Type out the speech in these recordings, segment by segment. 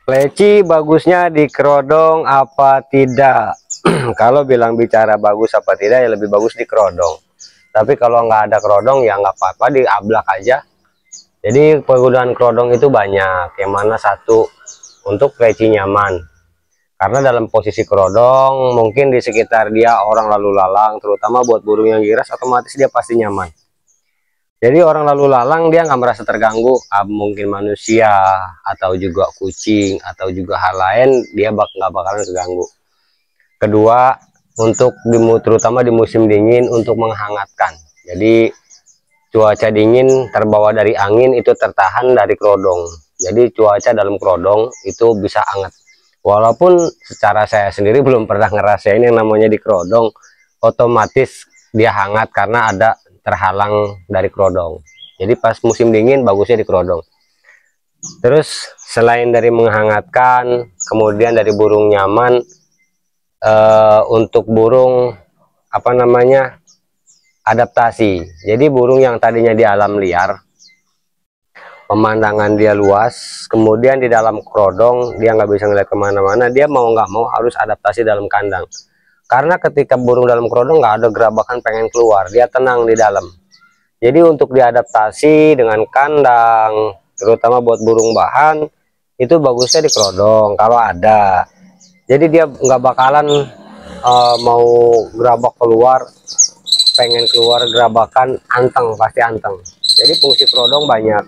Leci bagusnya di kerodong apa tidak? Kalau bilang bicara bagus apa tidak ya lebih bagus di kerodong. Tapi kalau nggak ada kerodong ya nggak apa-apa diablak aja. Jadi penggunaan kerodong itu banyak. Yang mana satu untuk leci nyaman. Karena dalam posisi kerodong mungkin di sekitar dia orang lalu lalang, terutama buat burung yang giras otomatis dia pasti nyaman. Jadi orang lalu lalang dia nggak merasa terganggu, mungkin manusia atau juga kucing atau juga hal lain dia nggak bakalan terganggu. Kedua, untuk terutama di musim dingin untuk menghangatkan. Jadi cuaca dingin terbawa dari angin itu tertahan dari kerodong. Jadi cuaca dalam kerodong itu bisa hangat. Walaupun secara saya sendiri belum pernah ngerasain yang namanya di kerodong, otomatis dia hangat karena ada terhalang dari kerodong. Jadi pas musim dingin bagusnya di kerodong. Terus selain dari menghangatkan, kemudian dari burung nyaman, untuk burung apa namanya adaptasi. Jadi burung yang tadinya di alam liar, pemandangan dia luas, kemudian di dalam kerodong dia nggak bisa ngeliat kemana-mana, dia mau nggak mau harus adaptasi dalam kandang. Karena ketika burung dalam kerodong nggak ada gerabakan pengen keluar, dia tenang di dalam. Jadi untuk diadaptasi dengan kandang, terutama buat burung bahan, itu bagusnya di kerodong kalau ada. Jadi dia nggak bakalan mau gerabak keluar, pengen keluar gerabakan anteng, pasti anteng. Jadi fungsi kerodong banyak,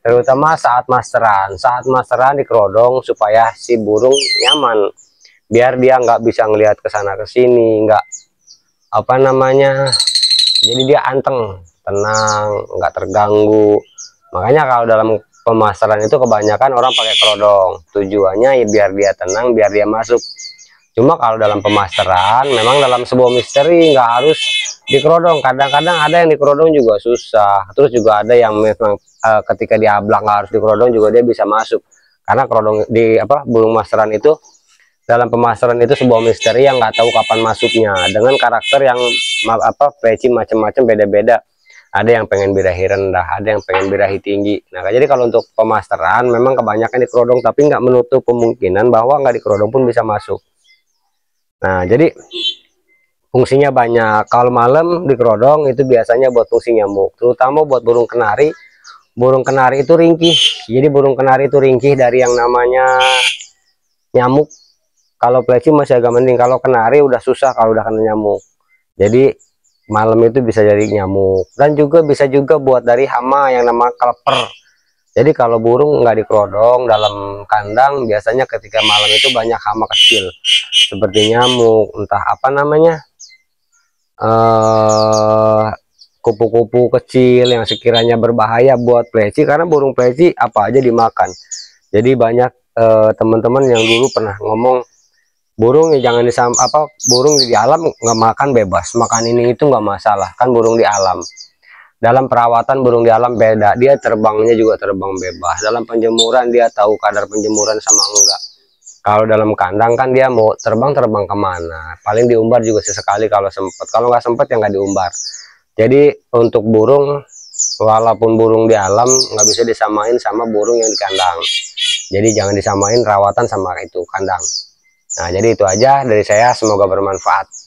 terutama saat masteran di kerodong supaya si burung nyaman. Biar dia nggak bisa ngelihat ke sana ke sini, nggak apa namanya, jadi dia anteng, tenang, nggak terganggu. Makanya kalau dalam pemasaran itu kebanyakan orang pakai kerodong, tujuannya ya biar dia tenang, biar dia masuk. Cuma kalau dalam pemasaran memang dalam sebuah misteri nggak harus di kerodong, kadang-kadang ada yang di kerodong juga susah. Terus juga ada yang memang ketika dia ablak nggak harus di kerodong juga dia bisa masuk, karena kerodong di burung masteran itu dalam pemasaran itu sebuah misteri yang nggak tahu kapan masuknya, dengan karakter yang peci macam-macam, beda-beda. Ada yang pengen birahi rendah, ada yang pengen birahi tinggi. Nah jadi kalau untuk pemasaran memang kebanyakan di kerodong, tapi nggak menutup kemungkinan bahwa nggak di kerodong pun bisa masuk. Nah jadi fungsinya banyak. Kalau malam di kerodong itu biasanya buat fungsi nyamuk, terutama buat burung kenari. Burung kenari itu ringkih, jadi burung kenari itu ringkih dari yang namanya nyamuk. Kalau pleci masih agak mending, kalau kenari udah susah kalau udah kena nyamuk. Jadi malam itu bisa jadi nyamuk, dan juga bisa juga buat dari hama yang nama keleper. Jadi kalau burung nggak di kerodong dalam kandang, biasanya ketika malam itu banyak hama kecil seperti nyamuk, entah apa namanya, kupu-kupu kecil yang sekiranya berbahaya buat pleci, karena burung pleci apa aja dimakan. Jadi banyak teman-teman yang dulu pernah ngomong, burung ya jangan burung di alam nggak makan bebas, makan ini itu nggak masalah, kan burung di alam. Dalam perawatan burung di alam beda, dia terbangnya juga terbang bebas. Dalam penjemuran dia tahu kadar penjemuran sama enggak. Kalau dalam kandang kan dia mau terbang kemana, paling diumbar juga sesekali kalau sempat, kalau nggak sempat ya nggak diumbar. Jadi untuk burung, walaupun burung di alam nggak bisa disamain sama burung yang di kandang. Jadi jangan disamain rawatan sama itu kandang. Nah, jadi itu aja dari saya, semoga bermanfaat.